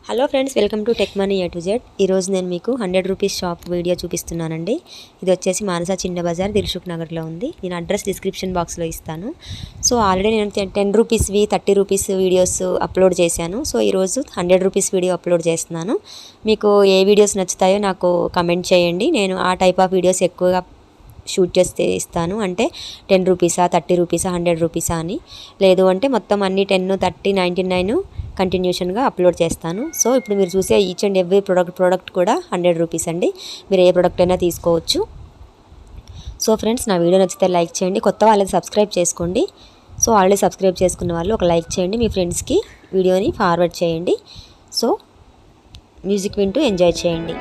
Hello friends, welcome to tech money A to Z. ఈరోజు నేను మీకు 100 రూపీస్ షాప్ వీడియో చూపిస్తున్నానండి. ఇది వచ్చేసి మానస చిన్న బజార్, దిల్సుఖ్ నగర్లో ఉంది. నేను అడ్రస్ డిస్క్రిప్షన్ బాక్స్లో ఇస్తాను. సో ఆల్రెడీ నేను 10 రూపీస్వి 30 రూపీస్ వీడియోస్ అప్లోడ్ చేశాను. సో ఈరోజు 100 రూపీస్ వీడియో అప్లోడ్ చేస్తున్నాను. మీకు ఏ వీడియోస్ నచ్చుతాయో నాకు కమెంట్ చేయండి. నేను ఆ టైప్ ఆఫ్ వీడియోస్ ఎక్కువగా షూట్ చేస్తే ఇస్తాను. అంటే 10 రూపీసా, 30 రూపీసా, 100 రూపీసా అని, లేదు అంటే మొత్తం అన్ని 10, 30, 99 కంటిన్యూషన్గా అప్లోడ్ చేస్తాను. సో ఇప్పుడు మీరు చూసే ఈచ్ అండ్ ఎవ్రీ ప్రోడక్ట్ కూడా 100 రూపీస్ అండి. మీరు ఏ ప్రోడక్ట్ అయినా తీసుకోవచ్చు. సో ఫ్రెండ్స్, నా వీడియో నచ్చితే లైక్ చేయండి. కొత్త వాళ్ళని సబ్స్క్రైబ్ చేసుకోండి. సో ఆల్రెడీ సబ్స్క్రైబ్ చేసుకున్న వాళ్ళు ఒక లైక్ చేయండి. మీ ఫ్రెండ్స్కి వీడియోని ఫార్వర్డ్ చేయండి. సో మ్యూజిక్ వింటూ ఎంజాయ్ చేయండి.